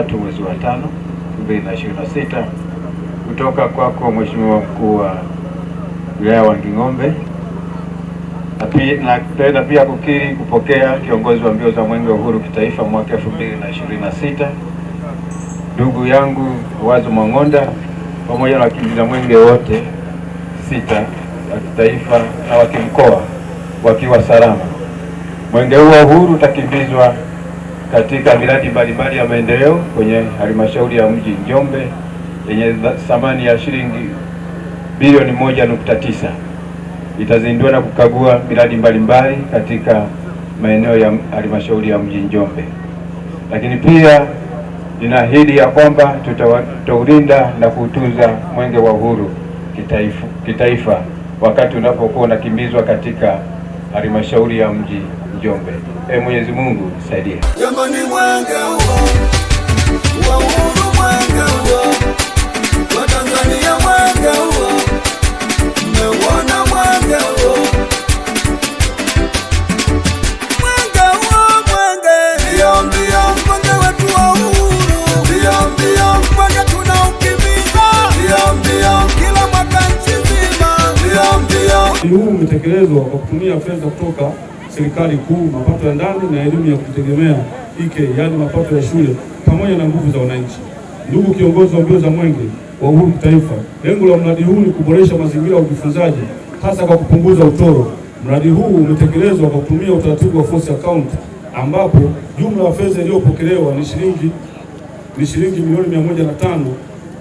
3 mwezi wa 5 2026 kutoka kwako Mheshimiwa Mkuu wa Wilaya wa Wanging'ombe, na tena pia kukiri kupokea kiongozi wa mbio za Mwenge wa Uhuru kitaifa mwaka 2026 ndugu yangu Wazo Mang'onda pamoja na wakimbiza mwenge wote 6 wa kitaifa na wa kimkoa wakiwa salama. Mwenge huu wa uhuru utakimbizwa katika miradi mbalimbali ya maendeleo kwenye halmashauri ya mji Njombe yenye thamani ya shilingi bilioni 1.9. Itazindua na kukagua miradi mbalimbali katika maeneo ya halmashauri ya mji Njombe. Lakini pia ninaahidi ya kwamba tutaulinda na kuutunza Mwenge wa Uhuru kitaifa wakati unapokuwa unakimbizwa katika halmashauri ya mji Njombe. Mwenyezi Mungu nisaidie. Jamani, mwenge huo wa uhuru, mwenge huo wa Tanzania, mwenge huo mmeuona, mwenge huo, mwenge huo, mwenge mbio mbio, mwenge wetu wa uhuru, mbio mbio, mwenge tunaukimbiza, mbio mbio, kila mwaka nchi nzima, mbio mbio. Huu umetekelezwa kwa kutumia fedha kutoka serikali kuu, mapato ya ndani na elimu ya kujitegemea yaani mapato ya shule pamoja na nguvu za wananchi. Ndugu kiongozi wa mbio za Mwenge wa Uhuru kitaifa, lengo la mradi huu ni kuboresha mazingira ya ujifunzaji hasa kwa kupunguza utoro. Mradi huu umetekelezwa kwa kutumia utaratibu wa force account ambapo jumla ya fedha iliyopokelewa ni shilingi milioni 105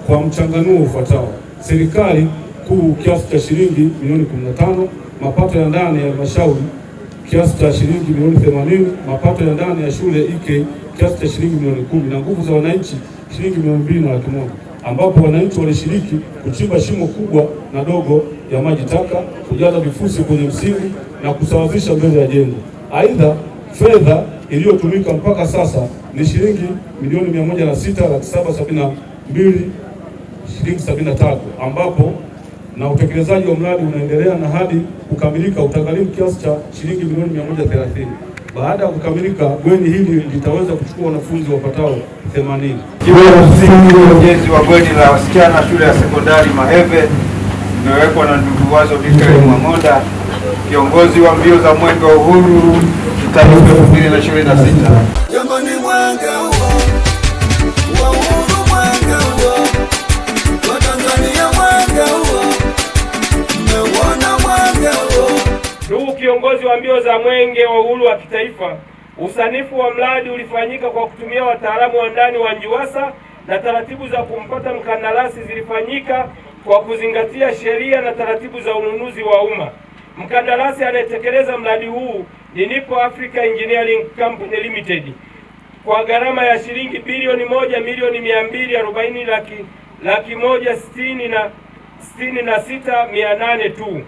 kwa mchanganuo ufuatao: serikali kuu kiasi cha shilingi milioni 15, mapato ya ndani ya halmashauri kiasi cha shilingi milioni 80, mapato ya ndani ya shule kiasi cha shilingi milioni 10 na nguvu za wananchi shilingi milioni 2.1, ambapo wananchi walishiriki kuchimba shimo kubwa na dogo ya maji taka, kujaza vifusi kwenye msingi na kusawazisha mbele ya jengo. Aidha, fedha iliyotumika mpaka sasa ni shilingi milioni 106,772 shilingi 73, ambapo na utekelezaji wa mradi unaendelea na hadi kukamilika utagharimu kiasi cha shilingi milioni 130. Baada ya kukamilika, bweni hili litaweza kuchukua wanafunzi wapatao 80. Jiwe la msingi wa ujenzi wa bweni la wasichana shule ya sekondari Maheve imewekwa na ndugu Wazo Mang'onda, kiongozi wa mbio za Mwenge wa Uhuru kitaifa 2026. Jamani, mwenge huo wa uhuru, mwenge huo wa Tanzania, mwenge huo mmeuona, mwenge huo. Ndugu kiongozi wa mbio za Mwenge wa Uhuru wa kitaifa, usanifu wa mradi ulifanyika kwa kutumia wataalamu wa ndani wa NJUWASA na taratibu za kumpata mkandarasi zilifanyika kwa kuzingatia sheria na taratibu za ununuzi wa umma. Mkandarasi anayetekeleza mradi huu ni Nipo Africa Engineering Company Limited kwa gharama ya shilingi bilioni 1,240,166,800 tu.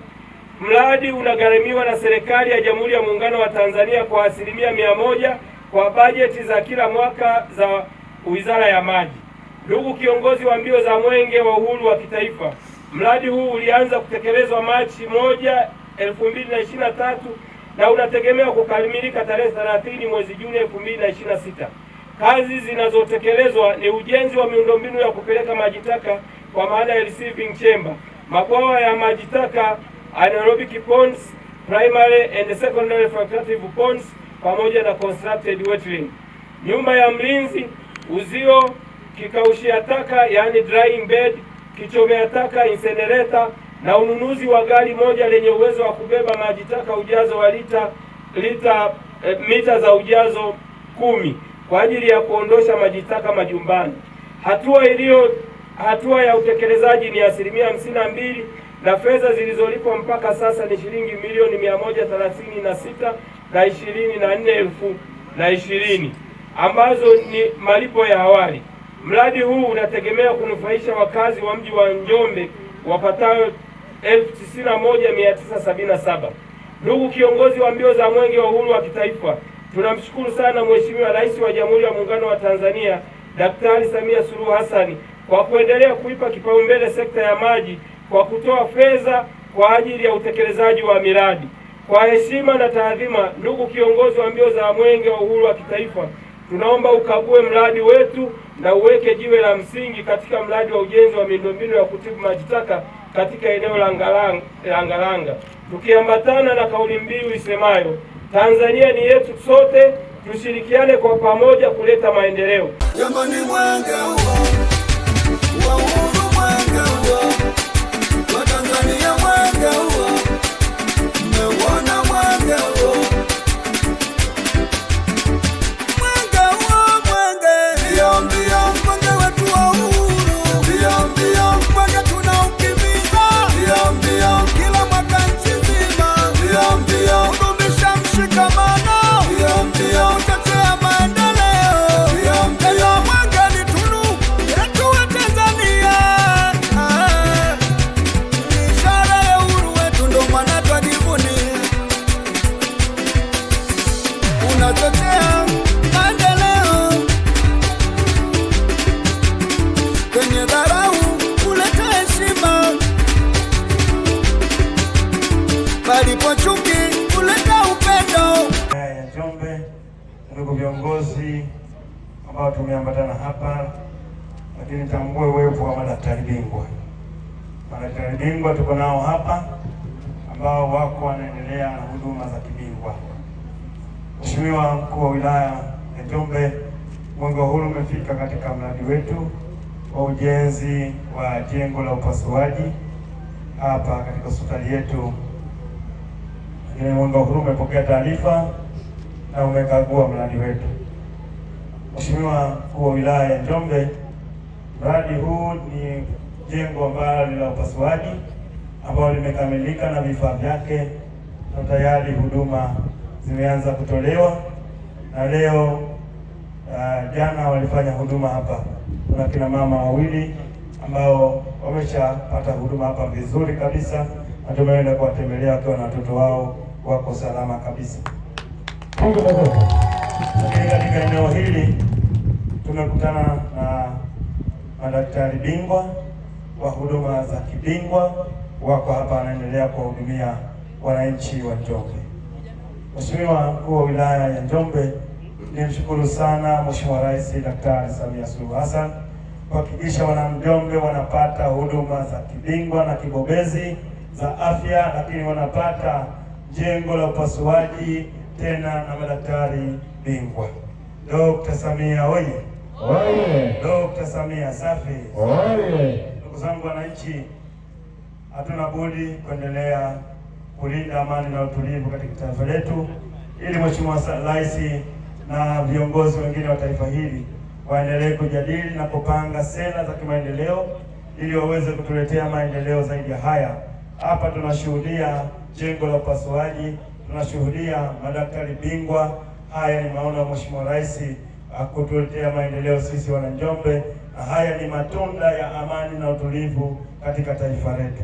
Mradi unagharamiwa na serikali ya Jamhuri ya Muungano wa Tanzania kwa 100% kwa bajeti za kila mwaka za Wizara ya Maji. Ndugu kiongozi wa mbio za Mwenge wa Uhuru wa kitaifa, mradi huu ulianza kutekelezwa Machi 1, 2023 na unategemewa kukamilika tarehe 30 mwezi Juni 2026. Kazi zinazotekelezwa ni ujenzi wa miundombinu ya kupeleka maji taka kwa maana ya receiving chamber, mabwawa ya maji taka, anaerobic ponds, primary and secondary filtrative ponds pamoja na constructed wetland, nyumba ya mlinzi, uzio, kikaushia taka yani drying bed, kichomea taka incinerator, na ununuzi wa gari moja lenye uwezo wa kubeba maji taka ujazo wa mita za ujazo 10 kwa ajili ya kuondosha maji taka majumbani. Hatua ya utekelezaji ni 52% na fedha zilizolipwa mpaka sasa ni shilingi milioni 136,024,020 ambazo ni malipo ya awali. Mradi huu unategemea kunufaisha wakazi wa mji wa Njombe wapatao 91,977. Ndugu kiongozi wa mbio za Mwenge wa Uhuru wa kitaifa, tunamshukuru sana Mheshimiwa Rais wa Jamhuri ya Muungano wa Tanzania Daktari Samia Suluhu Hassan kwa kuendelea kuipa kipaumbele sekta ya maji kwa kutoa fedha kwa ajili ya utekelezaji wa miradi. Kwa heshima na taadhima, ndugu kiongozi wa mbio za Mwenge wa Uhuru wa kitaifa, tunaomba ukague mradi wetu na uweke jiwe la msingi katika mradi wa ujenzi wa miundombinu ya kutibu maji taka katika eneo la Ngalanga, tukiambatana na kauli mbiu isemayo Tanzania ni yetu sote, tushirikiane kwa pamoja kuleta maendeleo. Jamani, mwenge huo wa uhuru, mwenge huo wa Tanzania, mwenge huo, mmeuona mwenge huo, mwenge huo, mwenge mbio mbio, mwenge wetu wa uhuru, mbio mbio, mwenge tunaukimbiza, mbio mbio, kila mwaka nchi nzima, mbio mbio, kudumisha mshikamano, mbio mbio, kutetea maendeleo, mbio mbio, mwenge ni tunu yetu wa Tanzania, ni ishara ya uhuru wetu, ndo maana twajivunia. Unatetea maendeleo kwenye dharau kuleta heshima, palipo chuki kuleta upendo. Ya Njombe, ndugu viongozi ambao tumeambatana hapa, lakini tambue uwepo wa madaktari bingwa. Madaktari bingwa tuko nao hapa ambao wako wanaendelea na huduma za kibingwa. Mheshimiwa Mkuu wa Wilaya ya Njombe, mwenge wa uhuru umefika katika mradi wetu wa ujenzi wa jengo la upasuaji hapa katika hospitali yetu. Mwenge wa uhuru umepokea taarifa na umekagua mradi wetu. Mheshimiwa Mkuu wa Wilaya ya Njombe, mradi huu ni jengo ambalo ni la upasuaji ambalo limekamilika na vifaa vyake na tayari huduma zimeanza kutolewa, na leo jana walifanya huduma hapa. Kuna kina mama wawili ambao wameshapata huduma hapa vizuri kabisa, na tumeenda kuwatembelea wakiwa na watoto wao, wako salama kabisa. Lakini katika eneo hili tumekutana na madaktari bingwa wa huduma za kibingwa, wako hapa wanaendelea kuwahudumia wananchi wa Njombe. Mheshimiwa Mkuu wa Wilaya ya Njombe, nimshukuru sana Mheshimiwa Rais Daktari Samia Suluhu Hassan kuhakikisha wananjombe wanapata huduma za kibingwa na kibobezi za afya, lakini wanapata jengo la upasuaji tena na madaktari bingwa. Dr. Samia oye! Oye! Dr. Samia safi! Oye! Ndugu zangu wananchi, hatuna budi kuendelea kulinda amani na utulivu katika taifa letu, ili Mheshimiwa Rais na viongozi wengine wa taifa hili waendelee kujadili na kupanga sera za kimaendeleo ili waweze kutuletea maendeleo zaidi ya haya. Hapa tunashuhudia jengo la upasuaji, tunashuhudia madaktari bingwa. Haya ni maono ya Mheshimiwa Rais kutuletea maendeleo sisi wana Njombe, na haya ni matunda ya amani na utulivu katika taifa letu.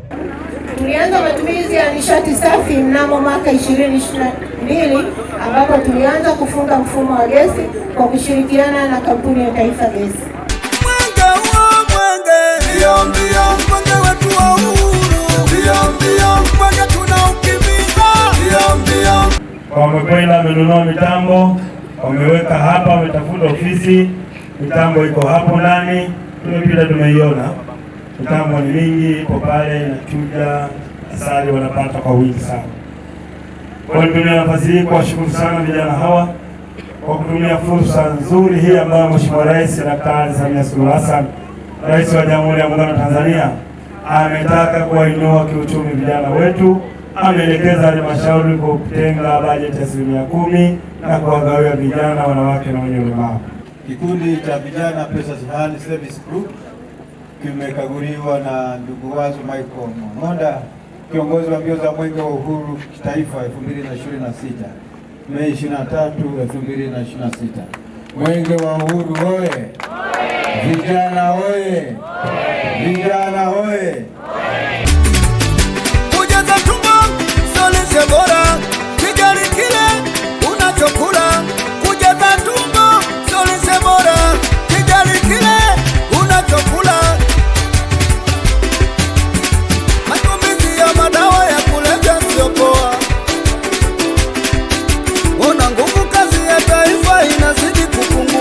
Tulianza matumizi ya nishati safi mnamo mwaka 2022 ambapo tulianza kufunga mfumo wa gesi kwa kushirikiana na kampuni ya Taifa Gesi. Mwenge huo mwenge, mbio mbio, mwenge wetu wa uhuru, mbio mbio, mwenge tunaukimbiza, mbio mbio. Wamekwenda wamenunua mitambo, wameweka hapa, wametafuta ofisi, mitambo iko hapo ndani, tumepita tumeiona. Mitambo ni mingi, ipo pale inachuja asali, wanapata kwa wingi sana. Kwa nitumia nafasi hii kuwashukuru sana vijana hawa kwa kutumia fursa nzuri hii ambayo Mheshimiwa Rais Daktari Samia Suluhu Hassan, Rais wa Jamhuri ya Muungano wa Tanzania, ametaka kuwainua kiuchumi vijana wetu. Ameelekeza halmashauri kwa kutenga bajeti ya 10% na kuwagawia vijana, wanawake na wenye ulemavu. Kikundi cha vijana Precious Hand Service Group kimekaguliwa na ndugu Wazo Michael Monda, kiongozi wa mbio za mwenge wa uhuru kitaifa 2026, Mei 23, 2026. Mwenge wa uhuru oye! Vijana oye! Vijana oye! Kujaza tumbo sio lishe bora, kijali kile unachokula. Kujaza tumbo sio lishe bora, kijali kile unachokula. Matumizi ya madawa ya kulevya sio poa. Ona nguvu kazi ya taifa inazidi kupungua.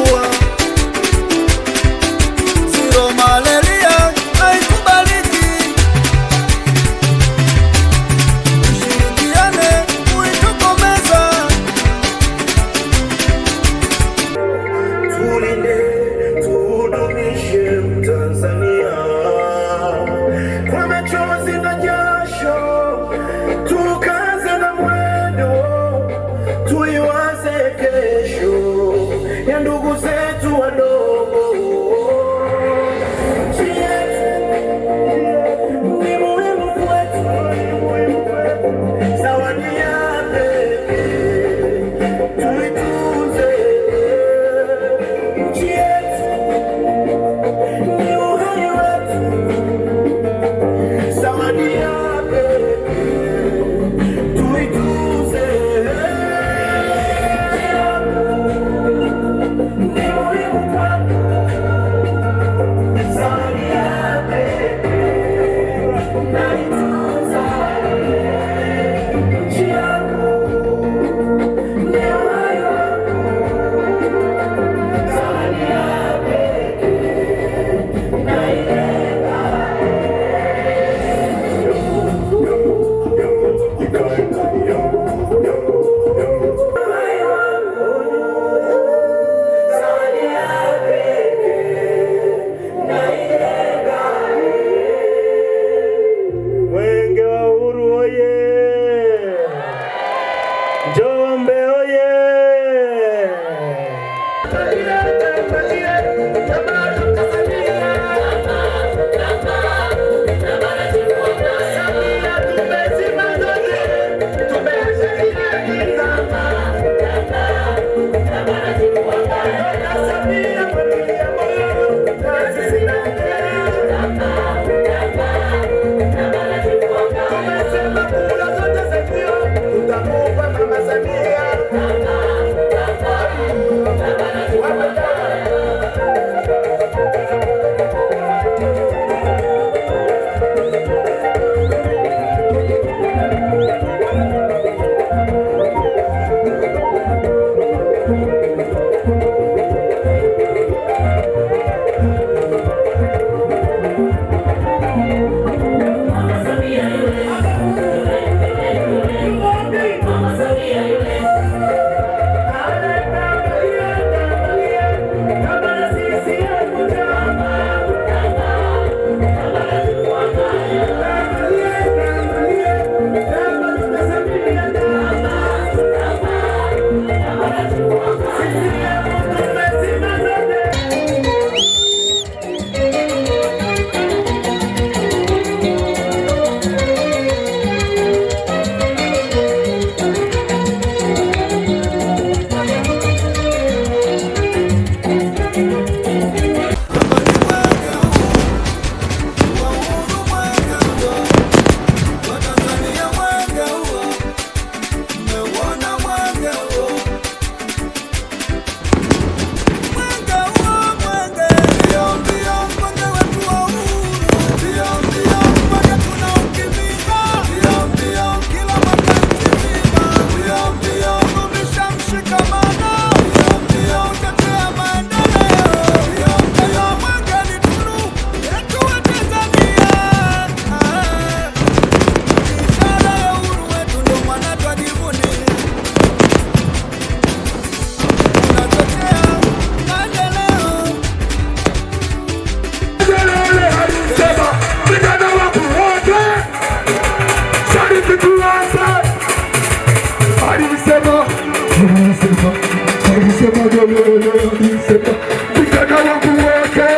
alisema leo nisema vijana wangu wote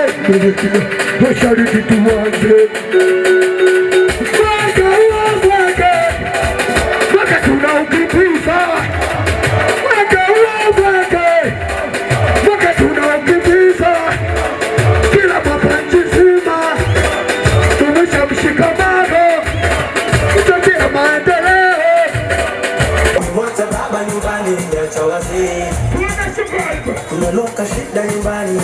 mashariki tuanze mwaka tunaukimbiza mwaka tunaukimbiza kila mwaka nchi nzima tumesha mshikamano utatia maendeleo Mwacha baba nyumbani acha wazee tumeloka shida nyumbani